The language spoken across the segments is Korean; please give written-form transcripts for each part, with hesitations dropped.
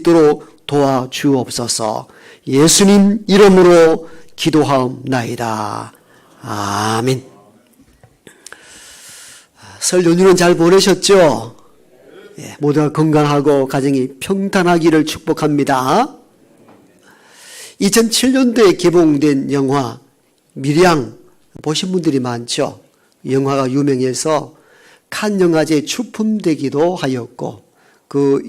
있도록 도와주옵소서. 예수님 이름으로 기도하옵나이다. 아멘. 설 연휴는 잘 보내셨죠? 예, 모두가 건강하고 가정이 평탄하기를 축복합니다. 2007년도에 개봉된 영화 밀양 보신 분들이 많죠. 영화가 유명해서 칸 영화제에 출품되기도 하였고 그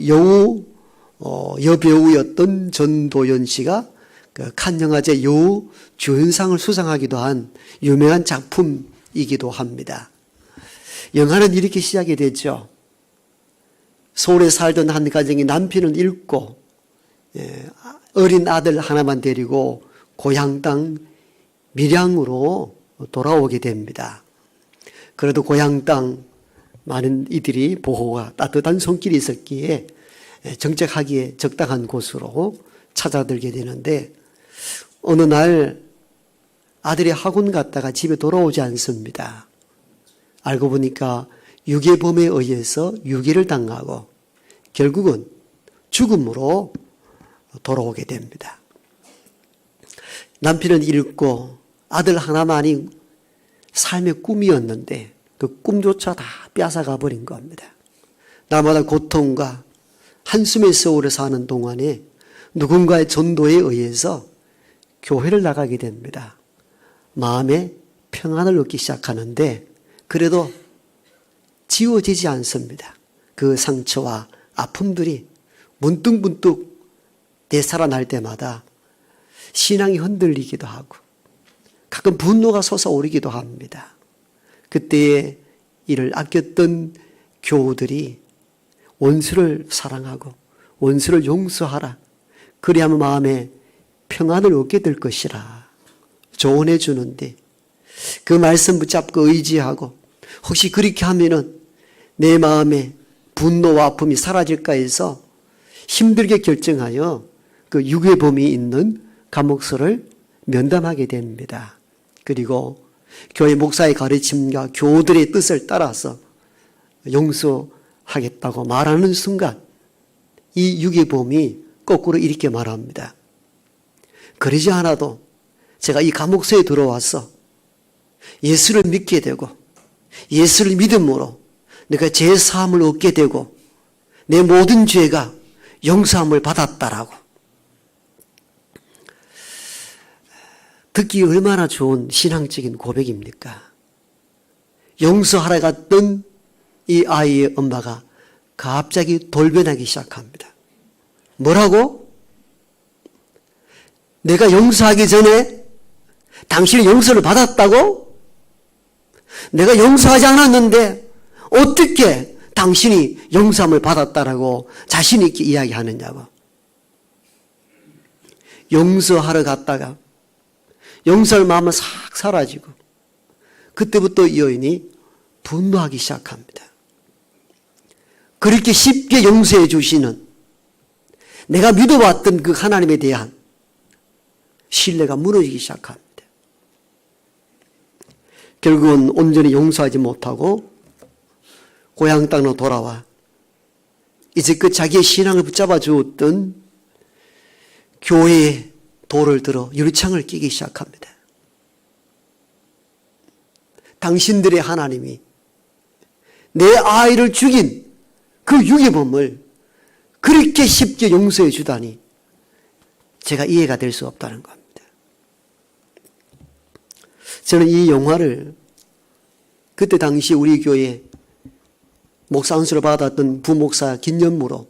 여배우였던 전도연 씨가 그 칸 영화제 여우 주연상을 수상하기도 한 유명한 작품이기도 합니다. 영화는 이렇게 시작이 됐죠. 서울에 살던 한 가정이 남편을 잃고 어린 아들 하나만 데리고 고향 땅 밀양으로 돌아오게 됩니다. 그래도 고향 땅 많은 이들이 보호와 따뜻한 손길이 있었기에 정착하기에 적당한 곳으로 찾아들게 되는데 어느 날 아들이 학원 갔다가 집에 돌아오지 않습니다. 알고 보니까 유괴범에 의해서 유괴를 당하고 결국은 죽음으로 돌아오게 됩니다. 남편은 잃고 아들 하나만이 삶의 꿈이었는데 그 꿈조차 다 뺏어가 버린 겁니다. 날마다 고통과 한숨의 세월을 사는 동안에 누군가의 전도에 의해서 교회를 나가게 됩니다. 마음에 평안을 얻기 시작하는데 그래도 지워지지 않습니다. 그 상처와 아픔들이 문득문득 되살아날 때마다 신앙이 흔들리기도 하고 가끔 분노가 솟아오르기도 합니다. 그때에 이를 아꼈던 교우들이 원수를 사랑하고 원수를 용서하라. 그리하면 마음에 평안을 얻게 될 것이라 조언해 주는데 그 말씀 붙잡고 의지하고 혹시 그렇게 하면은 내 마음에 분노와 아픔이 사라질까 해서 힘들게 결정하여 그 유괴범이 있는 감옥소를 면담하게 됩니다. 그리고 교회 목사의 가르침과 교우들의 뜻을 따라서 용서하겠다고 말하는 순간 이 유괴범이 거꾸로 이렇게 말합니다. 그러지 않아도 제가 이 감옥소에 들어와서 예수를 믿게 되고 예수를 믿음으로 내가 죄 사함을 얻게 되고 내 모든 죄가 용서함을 받았다라고. 듣기 얼마나 좋은 신앙적인 고백입니까? 용서하러 갔던 이 아이의 엄마가 갑자기 돌변하기 시작합니다. 뭐라고? 내가 용서하기 전에 당신이 용서를 받았다고? 내가 용서하지 않았는데 어떻게 당신이 용서함을 받았다라고 자신 있게 이야기하느냐고. 용서하러 갔다가 용서할 마음은 싹 사라지고 그때부터 이 여인이 분노하기 시작합니다. 그렇게 쉽게 용서해 주시는 내가 믿어왔던 그 하나님에 대한 신뢰가 무너지기 시작합니다. 결국은 온전히 용서하지 못하고 고향 땅으로 돌아와 이제껏 자기의 신앙을 붙잡아 주었던 교회의 돌을 들어 유리창을 끼기 시작합니다. 당신들의 하나님이 내 아이를 죽인 그 유괴범을 그렇게 쉽게 용서해 주다니 제가 이해가 될 수 없다는 겁니다. 저는 이 영화를 그때 당시 우리 교회 목사 안수를 받았던 부목사 기념으로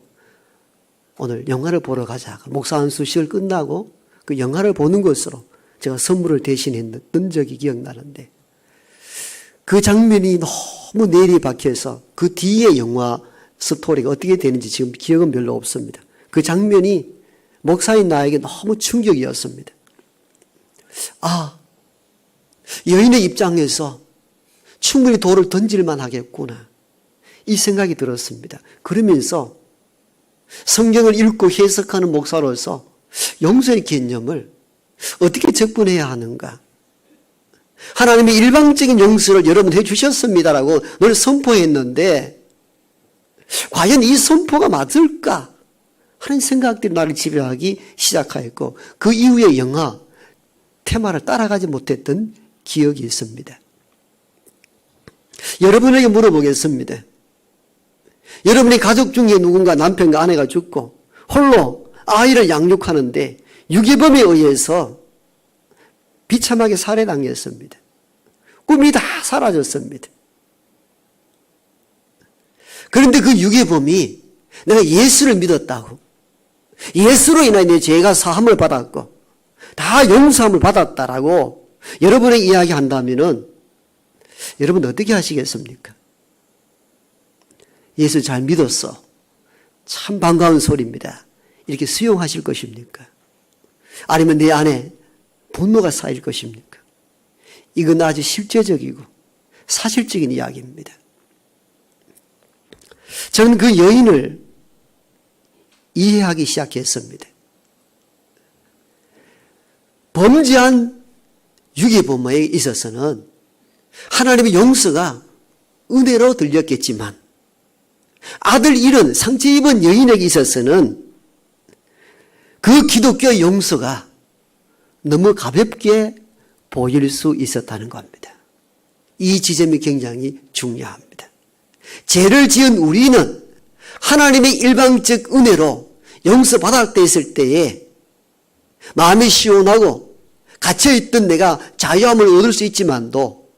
오늘 영화를 보러 가자. 목사 안수 시절 끝나고 그 영화를 보는 것으로 제가 선물을 대신했던 적이 기억나는데 그 장면이 너무 내리에 박혀서 그 뒤에 영화 스토리가 어떻게 되는지 지금 기억은 별로 없습니다. 그 장면이 목사인 나에게 너무 충격이었습니다. 아, 여인의 입장에서 충분히 돌을 던질만 하겠구나. 이 생각이 들었습니다. 그러면서 성경을 읽고 해석하는 목사로서 용서의 개념을 어떻게 접근해야 하는가. 하나님의 일방적인 용서를 여러분 해주셨습니다라고 늘 선포했는데 과연 이 선포가 맞을까 하는 생각들이 나를 지배하기 시작하였고 그 이후에 영화 테마를 따라가지 못했던 기억이 있습니다. 여러분에게 물어보겠습니다. 여러분의 가족 중에 누군가 남편과 아내가 죽고 홀로 아이를 양육하는데 유괴범에 의해서 비참하게 살해당했습니다. 꿈이 다 사라졌습니다. 그런데 그 유괴범이 내가 예수를 믿었다고, 예수로 인하여 내 죄가 사함을 받았고 다 용서함을 받았다라고 여러분에게 이야기한다면은 여러분 어떻게 하시겠습니까? 예수 잘 믿었어. 참 반가운 소리입니다. 이렇게 수용하실 것입니까? 아니면 내 안에 분노가 쌓일 것입니까? 이건 아주 실제적이고 사실적인 이야기입니다. 저는 그 여인을 이해하기 시작했습니다. 범죄한 유괴범에 있어서는 하나님의 용서가 은혜로 들렸겠지만 아들 잃은 상처 입은 여인에게 있어서는 그 기독교의 용서가 너무 가볍게 보일 수 있었다는 겁니다. 이 지점이 굉장히 중요합니다. 죄를 지은 우리는 하나님의 일방적 은혜로 용서받았을 때에 마음이 시원하고 갇혀있던 내가 자유함을 얻을 수 있지만도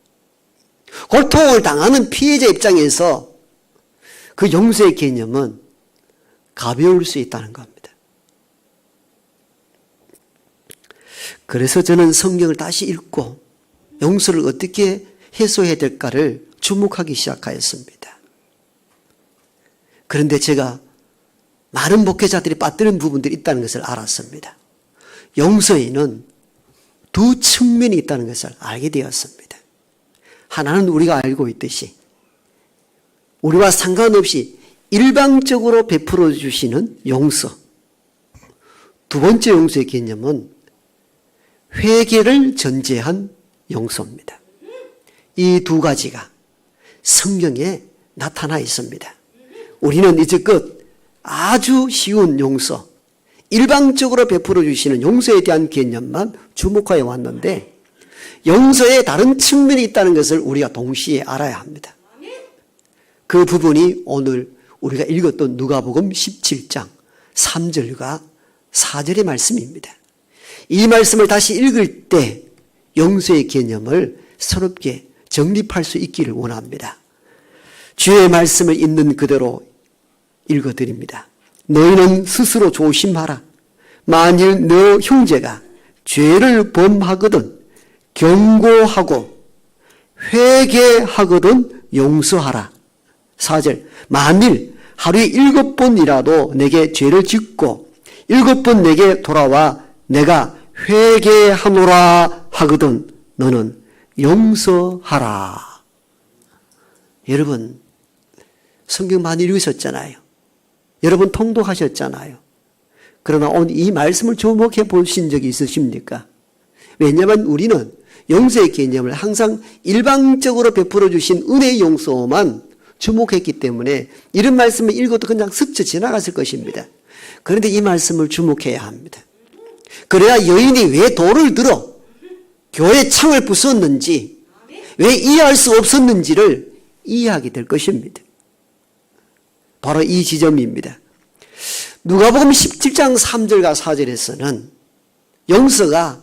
고통을 당하는 피해자 입장에서 그 용서의 개념은 가벼울 수 있다는 겁니다. 그래서 저는 성경을 다시 읽고 용서를 어떻게 해소해야 될까를 주목하기 시작하였습니다. 그런데 제가 많은 목회자들이 빠뜨린 부분들이 있다는 것을 알았습니다. 용서에는 두 측면이 있다는 것을 알게 되었습니다. 하나는 우리가 알고 있듯이 우리와 상관없이 일방적으로 베풀어 주시는 용서. 두 번째 용서의 개념은 회개를 전제한 용서입니다. 이 두 가지가 성경에 나타나 있습니다. 우리는 이제껏 아주 쉬운 용서, 일방적으로 베풀어 주시는 용서에 대한 개념만 주목하여 왔는데 용서에 다른 측면이 있다는 것을 우리가 동시에 알아야 합니다. 그 부분이 오늘 우리가 읽었던 누가복음 17장 3절과 4절의 말씀입니다. 이 말씀을 다시 읽을 때 용서의 개념을 새롭게 정립할 수 있기를 원합니다. 주의 말씀을 있는 그대로 읽어드립니다. 너희는 스스로 조심하라. 만일 너 형제가 죄를 범하거든 경고하고 회개하거든 용서하라. 4절 만일 하루에 7번이라도 내게 죄를 짓고 7번 내게 돌아와 내가 회개하노라 하거든 너는 용서하라. 여러분 성경 많이 읽으셨잖아요. 여러분 통독하셨잖아요. 그러나 오늘 이 말씀을 주목해 보신 적이 있으십니까? 왜냐하면 우리는 용서의 개념을 항상 일방적으로 베풀어 주신 은혜의 용서만 주목했기 때문에 이런 말씀을 읽어도 그냥 스쳐 지나갔을 것입니다. 그런데 이 말씀을 주목해야 합니다. 그래야 여인이 왜 돌을 들어 교회 창을 부쉈는지, 왜 이해할 수 없었는지를 이해하게 될 것입니다. 바로 이 지점입니다. 누가복음 17장 3절과 4절에서는 용서가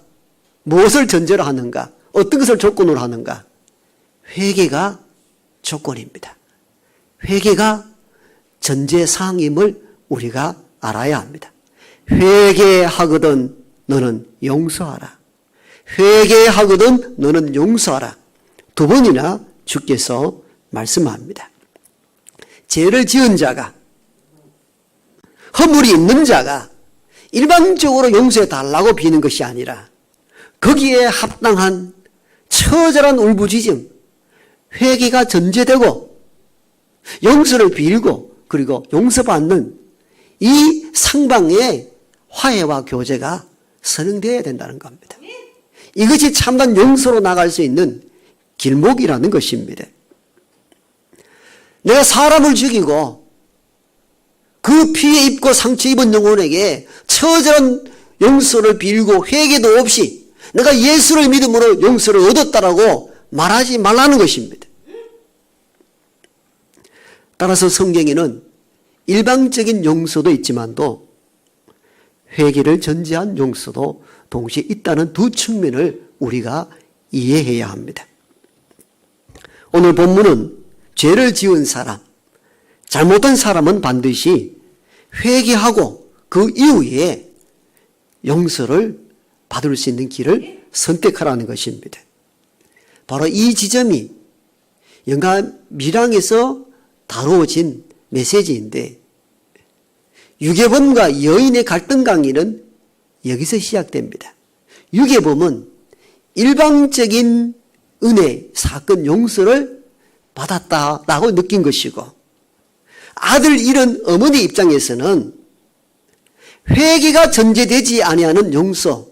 무엇을 전제로 하는가, 어떤 것을 조건으로 하는가? 회개가 조건입니다. 회개가 전제사항임을 우리가 알아야 합니다. 회개하거든 너는 용서하라. 회개하거든 너는 용서하라. 두 번이나 주께서 말씀합니다. 죄를 지은 자가, 허물이 있는 자가 일반적으로 용서해 달라고 비는 것이 아니라 거기에 합당한 처절한 울부짖음, 회개가 전제되고 용서를 빌고 그리고 용서받는 이 상방의 화해와 교제가 선행되어야 된다는 겁니다. 이것이 참된 용서로 나갈 수 있는 길목이라는 것입니다. 내가 사람을 죽이고 그 피해 입고 상처 입은 영혼에게 처절한 용서를 빌고 회개도 없이 내가 예수를 믿음으로 용서를 얻었다라고 말하지 말라는 것입니다. 따라서 성경에는 일방적인 용서도 있지만도 회개를 전제한 용서도 동시에 있다는 두 측면을 우리가 이해해야 합니다. 오늘 본문은 죄를 지은 사람, 잘못한 사람은 반드시 회개하고 그 이후에 용서를 받을 수 있는 길을 선택하라는 것입니다. 바로 이 지점이 영화 밀양에서 다루어진 메시지인데, 유괴범과 여인의 갈등 강의는 여기서 시작됩니다. 유괴범은 일방적인 은혜, 사건, 용서를 받았다라고 느낀 것이고, 아들 잃은 어머니 입장에서는 회개가 전제되지 아니하는 용서,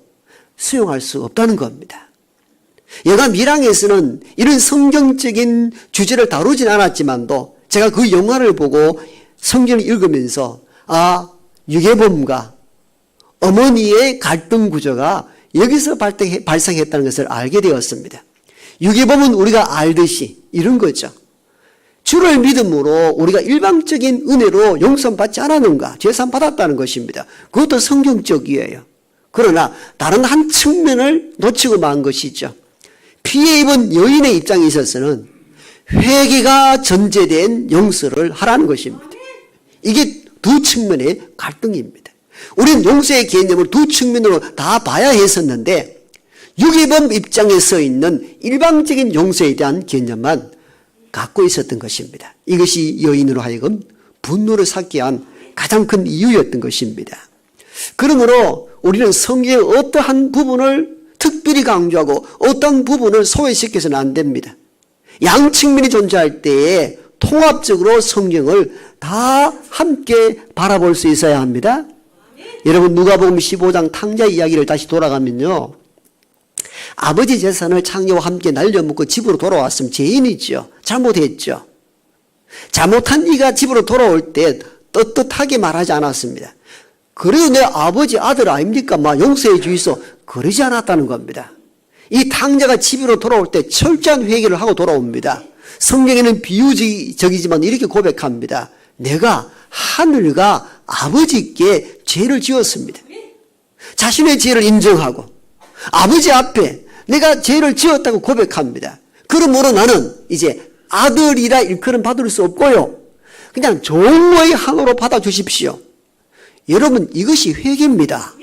수용할 수 없다는 겁니다. 영화 밀양에서는 이런 성경적인 주제를 다루진 않았지만도 제가 그 영화를 보고 성경을 읽으면서 유괴범과 어머니의 갈등 구조가 여기서 발생했다는 것을 알게 되었습니다. 유괴범은 우리가 알듯이 이런 거죠. 주를 믿음으로 우리가 일방적인 은혜로 용서 받지 않았는가? 죄산 받았다는 것입니다. 그것도 성경적이에요. 그러나 다른 한 측면을 놓치고 만 것이죠. 피해 입은 여인의 입장에 있어서는 회개가 전제된 용서를 하라는 것입니다. 이게 두 측면의 갈등입니다. 우리는 용서의 개념을 두 측면으로 다 봐야 했었는데, 유괴범 입장에 서 있는 일방적인 용서에 대한 개념만 갖고 있었던 것입니다. 이것이 여인으로 하여금 분노를 삭게 한 가장 큰 이유였던 것입니다. 그러므로 우리는 성경의 어떠한 부분을 특별히 강조하고 어떤 부분을 소외시켜서는 안 됩니다. 양 측면이 존재할 때에 통합적으로 성경을 다 함께 바라볼 수 있어야 합니다. 여러분, 누가복음 15장 탕자 이야기를 다시 돌아가면요, 아버지 재산을 창녀와 함께 날려먹고 집으로 돌아왔으면 죄인이죠. 잘못했죠. 잘못한 이가 집으로 돌아올 때 떳떳하게 말하지 않았습니다. 그래도 내 아버지 아들 아닙니까? 용서해 주이소. 그러지 않았다는 겁니다. 이 탕자가 집으로 돌아올 때 철저한 회개를 하고 돌아옵니다. 성경에는 비유적이지만 이렇게 고백합니다. 내가 하늘과 아버지께 죄를 지었습니다. 자신의 죄를 인정하고 아버지 앞에 내가 죄를 지었다고 고백합니다. 그러므로 나는 이제 아들이라 일컬음 받을 수 없고요, 그냥 종의 한으로 받아주십시오. 여러분, 이것이 회개입니다.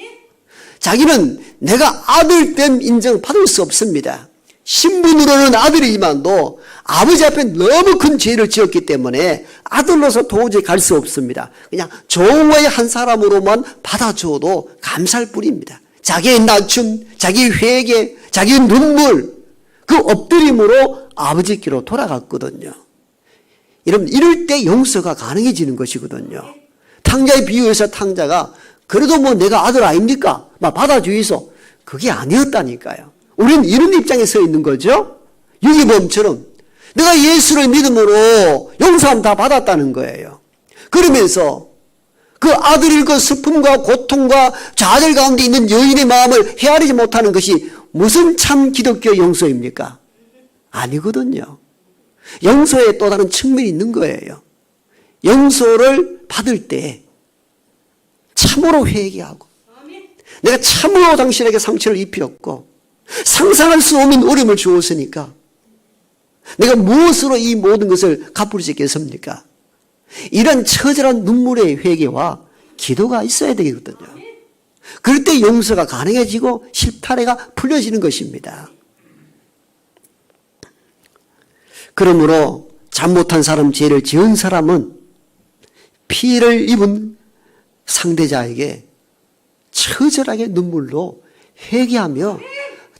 자기는 내가 아들됨 인정 받을 수 없습니다. 신분으로는 아들이지만도 아버지 앞에 너무 큰 죄를 지었기 때문에 아들로서 도저히 갈 수 없습니다. 그냥 종의 한 사람으로만 받아줘도 감사할 뿐입니다. 자기의 낮춤, 자기의 회개, 자기의 눈물, 그 엎드림으로 아버지께로 돌아갔거든요. 여러분, 이럴 때 용서가 가능해지는 것이거든요. 탕자의 비유에서 탕자가 그래도 내가 아들 아닙니까? 받아주이소. 그게 아니었다니까요. 우리는 이런 입장에 서 있는 거죠. 유괴범처럼 내가 예수를 믿음으로 용서함 다 받았다는 거예요. 그러면서 그 아들일 그 슬픔과 고통과 좌절 가운데 있는 여인의 마음을 헤아리지 못하는 것이 무슨 참 기독교 용서입니까? 아니거든요. 용서에 또 다른 측면이 있는 거예요. 용서를 받을 때 참으로 회개하고, 내가 참으로 당신에게 상처를 입혔고 상상할 수 없는 어려움을 주었으니까 내가 무엇으로 이 모든 것을 갚을 수 있겠습니까? 이런 처절한 눈물의 회개와 기도가 있어야 되거든요. 그럴 때 용서가 가능해지고 실타래가 풀려지는 것입니다. 그러므로 잘못한 사람, 죄를 지은 사람은 피해를 입은 상대자에게 처절하게 눈물로 회개하며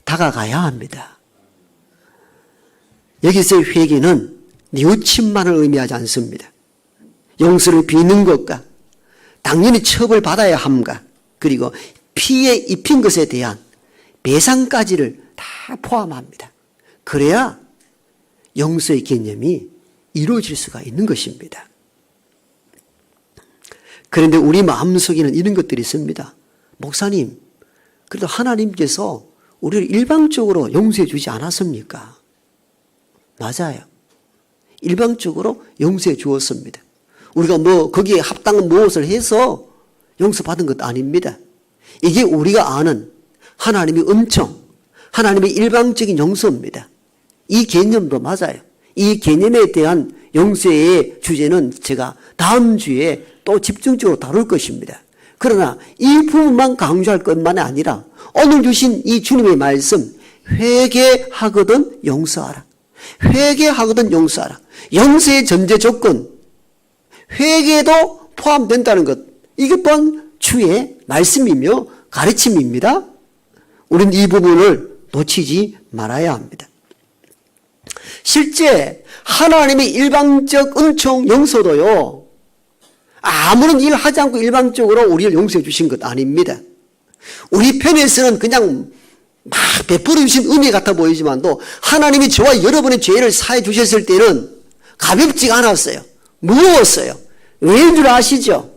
다가가야 합니다. 여기서의 회개는 뉘우침만을 의미하지 않습니다. 용서를 비는 것과 당연히 처벌받아야 함과 그리고 피해 입힌 것에 대한 배상까지를 다 포함합니다. 그래야 용서의 개념이 이루어질 수가 있는 것입니다. 그런데 우리 마음속에는 이런 것들이 있습니다. 목사님, 그래도 하나님께서 우리를 일방적으로 용서해 주지 않았습니까? 맞아요. 일방적으로 용서해 주었습니다. 우리가 거기에 합당한 무엇을 해서 용서받은 것 아닙니다. 이게 우리가 아는 하나님의 은총, 하나님의 일방적인 용서입니다. 이 개념도 맞아요. 이 개념에 대한 용서의 주제는 제가 다음 주에 또 집중적으로 다룰 것입니다. 그러나 이 부분만 강조할 것만 아니라 오늘 주신 이 주님의 말씀, 회개하거든 용서하라. 회개하거든 용서하라. 용서의 전제 조건, 회개도 포함된다는 것, 이것 또한 주의 말씀이며 가르침입니다. 우리는 이 부분을 놓치지 말아야 합니다. 실제 하나님의 일방적 은총 용서도요, 아무런 일 하지 않고 일방적으로 우리를 용서해 주신 것 아닙니다. 우리 편에서는 그냥 막 베풀어 주신 은혜 같아 보이지만도 하나님이 저와 여러분의 죄를 사해 주셨을 때는 가볍지가 않았어요. 무거웠어요. 왜인 줄 아시죠?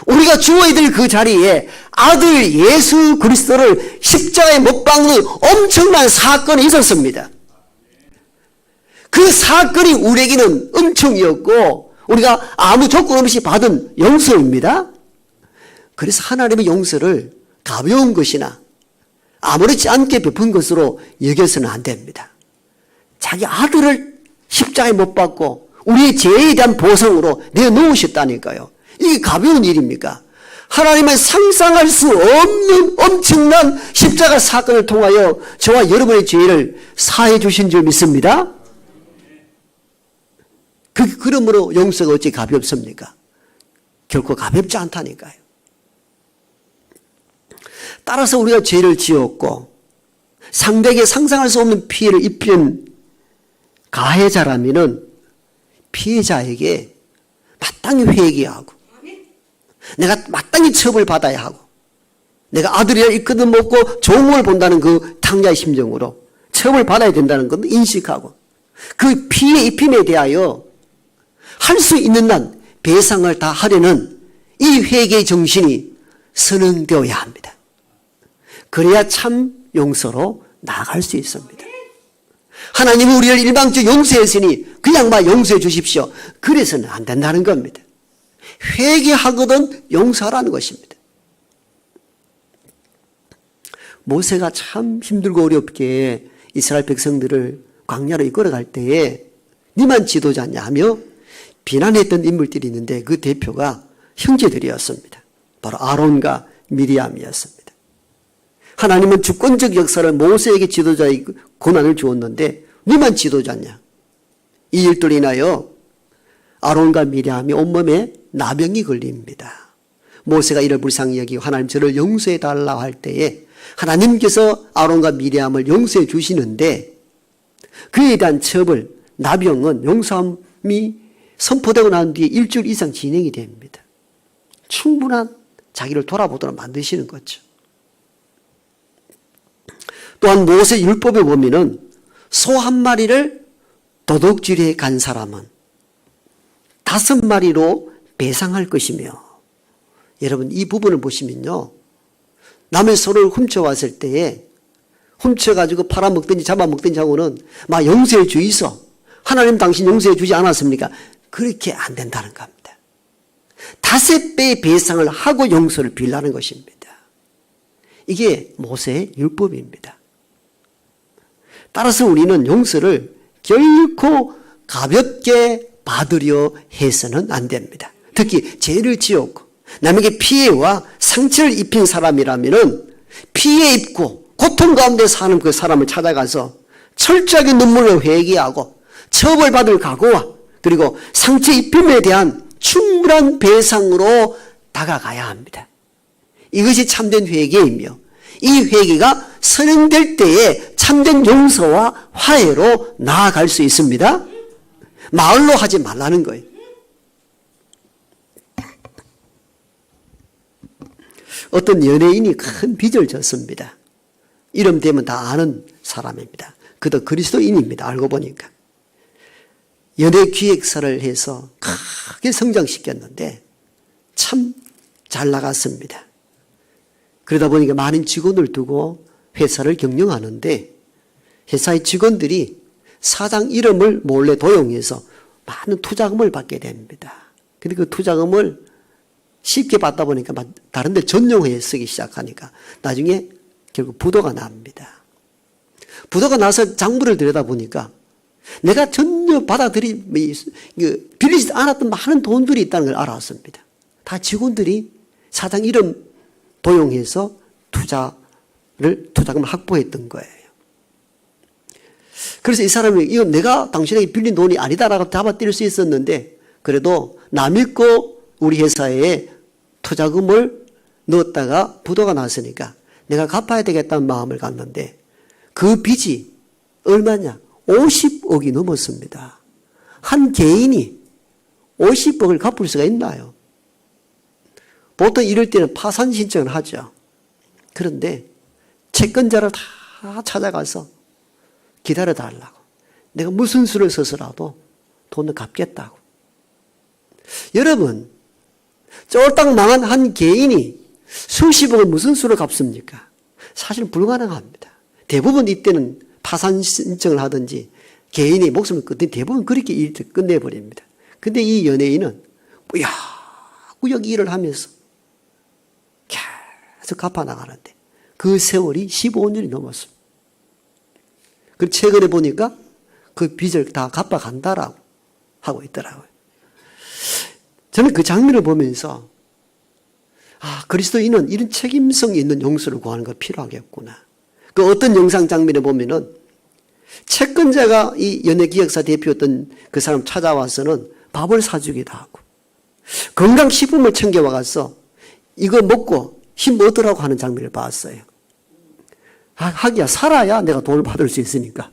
우리가 죽어야 될 그 자리에 아들 예수 그리스도를 십자가에 못 박는 엄청난 사건이 있었습니다. 그 사건이 우리에게는 은총이었고 우리가 아무 조건 없이 받은 용서입니다. 그래서 하나님의 용서를 가벼운 것이나 아무렇지 않게 베푼 것으로 여겨서는 안 됩니다. 자기 아들을 십자가에 못 박고 우리의 죄에 대한 보상으로 내놓으셨다니까요. 이게 가벼운 일입니까? 하나님은 상상할 수 없는 엄청난 십자가 사건을 통하여 저와 여러분의 죄를 사해 주신 줄 믿습니다. 그러므로 용서가 어찌 가볍습니까? 결코 가볍지 않다니까요. 따라서 우리가 죄를 지었고 상대에게 상상할 수 없는 피해를 입힌 가해자라면은 피해자에게 마땅히 회개하고 내가 마땅히 처벌받아야 하고 내가 아들이라 이끌어 먹고 종을 본다는 그 탕자의 심정으로 처벌받아야 된다는 건 인식하고 그 피해 입힘에 대하여 할 수 있는 한 배상을 다 하려는 이 회개의 정신이 선응되어야 합니다. 그래야 참 용서로 나아갈 수 있습니다. 하나님은 우리를 일방적으로 용서했으니 그냥 막 용서해 주십시오. 그래서는 안 된다는 겁니다. 회개하거든 용서하라는 것입니다. 모세가 참 힘들고 어렵게 이스라엘 백성들을 광야로 이끌어갈 때에 니만 지도자냐 하며 비난했던 인물들이 있는데 그 대표가 형제들이었습니다. 바로 아론과 미리암이었습니다. 하나님은 주권적 역사를 모세에게 지도자의 권한을 주었는데 니만 지도자냐. 이 일들로 인하여 아론과 미리암이 온몸에 나병이 걸립니다. 모세가 이를 불쌍히 여기고 하나님 저를 용서해 달라고 할 때에 하나님께서 아론과 미리암을 용서해 주시는데 그에 대한 처벌, 나병은 용서함이 선포되고 난 뒤에 일주일 이상 진행이 됩니다. 충분한 자기를 돌아보도록 만드시는 거죠. 또한 모세 율법에 보면은 소 한 마리를 도둑질해 간 사람은 5마리로 배상할 것이며 여러분 이 부분을 보시면요. 남의 소를 훔쳐왔을 때에 훔쳐가지고 팔아먹든지 잡아먹든지 하고는 막 용서해 주이소. 하나님 당신 용서해 주지 않았습니까? 그렇게 안 된다는 겁니다. 5배의 배상을 하고 용서를 빌라는 것입니다. 이게 모세의 율법입니다. 따라서 우리는 용서를 결코 가볍게 받으려 해서는 안 됩니다. 특히 죄를 지었고 남에게 피해와 상처를 입힌 사람이라면 피해 입고 고통 가운데 사는 그 사람을 찾아가서 철저하게 눈물로 회개하고 처벌받을 각오와 그리고 상처 입힘에 대한 충분한 배상으로 다가가야 합니다. 이것이 참된 회개이며 이 회개가 선행될 때에 참된 용서와 화해로 나아갈 수 있습니다. 말로 하지 말라는 거예요. 어떤 연예인이 큰 빚을 졌습니다. 이름 되면 다 아는 사람입니다. 그도 그리스도인입니다. 알고 보니까. 연예 기획사를 해서 크게 성장시켰는데 참 잘 나갔습니다. 그러다 보니까 많은 직원을 두고 회사를 경영하는데 회사의 직원들이 사장 이름을 몰래 도용해서 많은 투자금을 받게 됩니다. 근데 그 투자금을 쉽게 받다 보니까 다른 데 전용해서 쓰기 시작하니까 나중에 결국 부도가 납니다. 부도가 나서 장부를 들여다보니까 내가 전혀 빌리지 않았던 많은 돈들이 있다는 걸 알았습니다. 다 직원들이 사장 이름 도용해서 투자금을 확보했던 거예요. 그래서 이 사람이 이건 내가 당신에게 빌린 돈이 아니다라고 잡아뛸 수 있었는데 그래도 남 믿고 우리 회사에 투자금을 넣었다가 부도가 났으니까 내가 갚아야 되겠다는 마음을 갖는데 그 빚이 얼마냐? 50억이 넘었습니다. 한 개인이 50억을 갚을 수가 있나요? 보통 이럴 때는 파산 신청을 하죠. 그런데 채권자를 다 찾아가서 기다려달라고. 내가 무슨 수를 써서라도 돈을 갚겠다고. 여러분, 쫄딱 망한 한 개인이 수십억을 무슨 수를 갚습니까? 사실은 불가능합니다. 대부분 이때는 파산 신청을 하든지 개인이 목숨을 끊든 대부분 그렇게 일을 끝내버립니다. 근데 이 연예인은 꾸역꾸역 일을 하면서 계속 갚아나가는데 그 세월이 15년이 넘었습니다. 그리고 최근에 보니까 그 빚을 다 갚아간다라고 하고 있더라고요. 저는 그 장면을 보면서 그리스도인은 이런 책임성 있는 용서를 구하는 거 필요하겠구나. 그 어떤 영상 장면에 보면은 채권자가 이 연예기획사 대표였던 그 사람 찾아와서는 밥을 사주기도 하고 건강식품을 챙겨와가서 이거 먹고 힘 얻으라고 하는 장면을 봤어요. 하기야 살아야 내가 돈을 받을 수 있으니까.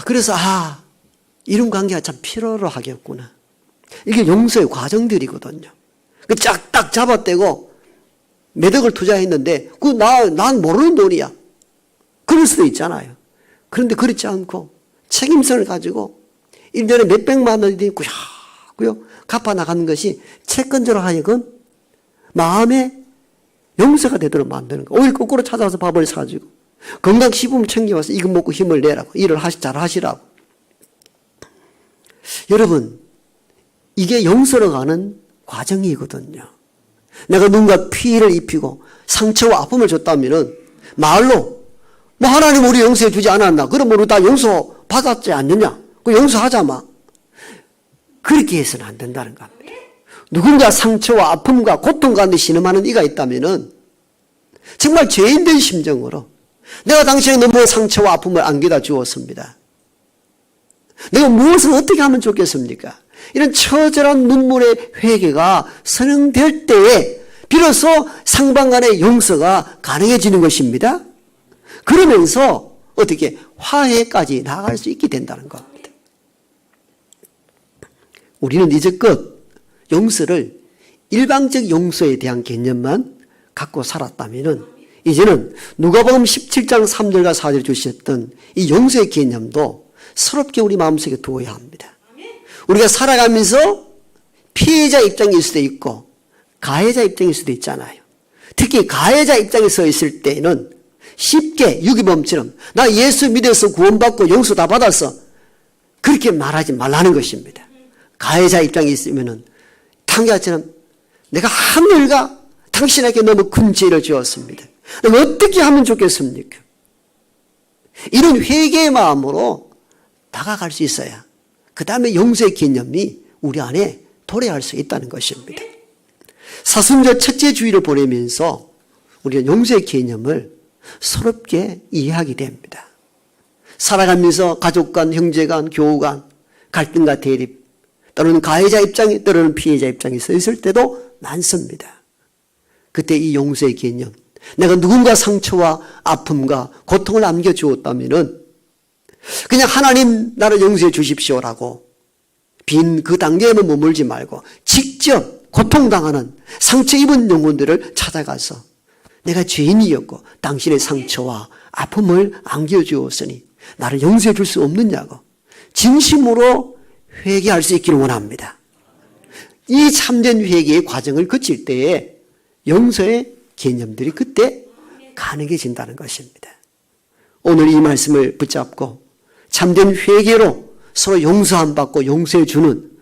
그래서 이런 관계가 참 필요로 하겠구나. 이게 용서의 과정들이거든요. 딱 잡아떼고 몇 억을 투자했는데 난 모르는 돈이야. 그럴 수도 있잖아요. 그런데 그렇지 않고 책임성을 가지고 1년에 몇백만 원이 꾸역꾸역 갚아나가는 것이 채권자로 하여금 마음의 용서가 되도록 만드는 거. 오히려 거꾸로 찾아와서 밥을 사주고 건강식품을 챙겨와서 이거 먹고 힘을 내라고 일을 잘 하시라고. 여러분, 이게 용서로 가는 과정이거든요. 내가 누군가 피해를 입히고 상처와 아픔을 줬다면은 말로 하나님 우리 용서해 주지 않았나? 그럼 우리 다 용서 받았지 않느냐? 그 용서하자 그렇게 해서는 안 된다는 겁니다. 누군가 상처와 아픔과 고통 가운데 신음하는 이가 있다면은 정말 죄인된 심정으로 내가 당신의 너무 상처와 아픔을 안겨다 주었습니다. 내가 무엇을 어떻게 하면 좋겠습니까? 이런 처절한 눈물의 회개가 선행될 때에 비로소 상방간의 용서가 가능해지는 것입니다. 그러면서 어떻게 화해까지 나아갈 수 있게 된다는 겁니다. 우리는 이제껏 용서를 일방적 용서에 대한 개념만 갖고 살았다면 이제는 누가복음 17장 3절과 4절 주셨던 이 용서의 개념도 새롭게 우리 마음속에 두어야 합니다. 우리가 살아가면서 피해자 입장일 수도 있고 가해자 입장일 수도 있잖아요. 특히 가해자 입장에 서 있을 때는 쉽게 유기범처럼 나 예수 믿어서 구원받고 용서 다 받았어 그렇게 말하지 말라는 것입니다. 가해자 입장에 있으면은 탕자처럼 내가 하늘과 당신에게 너무 큰 죄를 지었습니다. 어떻게 하면 좋겠습니까? 이런 회개의 마음으로 다가갈 수 있어야 그 다음에 용서의 개념이 우리 안에 도래할 수 있다는 것입니다. 사순절 첫째 주일을 보내면서 우리는 용서의 개념을 새롭게 이해하게 됩니다. 살아가면서 가족 간, 형제 간, 교우 간 갈등과 대립 또는 가해자 입장에 또는 피해자 입장에 서 있을 때도 많습니다. 그때 이 용서의 개념 내가 누군가 상처와 아픔과 고통을 안겨주었다면 그냥 하나님 나를 용서해 주십시오라고 빈 그 단계에만 머물지 말고 직접 고통당하는 상처 입은 영혼들을 찾아가서 내가 죄인이었고 당신의 상처와 아픔을 안겨주었으니 나를 용서해 줄 수 없느냐고 진심으로 회개할 수 있기를 원합니다. 이 참된 회개의 과정을 거칠 때에 용서의 개념들이 그때 가능해진다는 것입니다. 오늘 이 말씀을 붙잡고 참된 회개로 서로 용서 안 받고 용서해 주는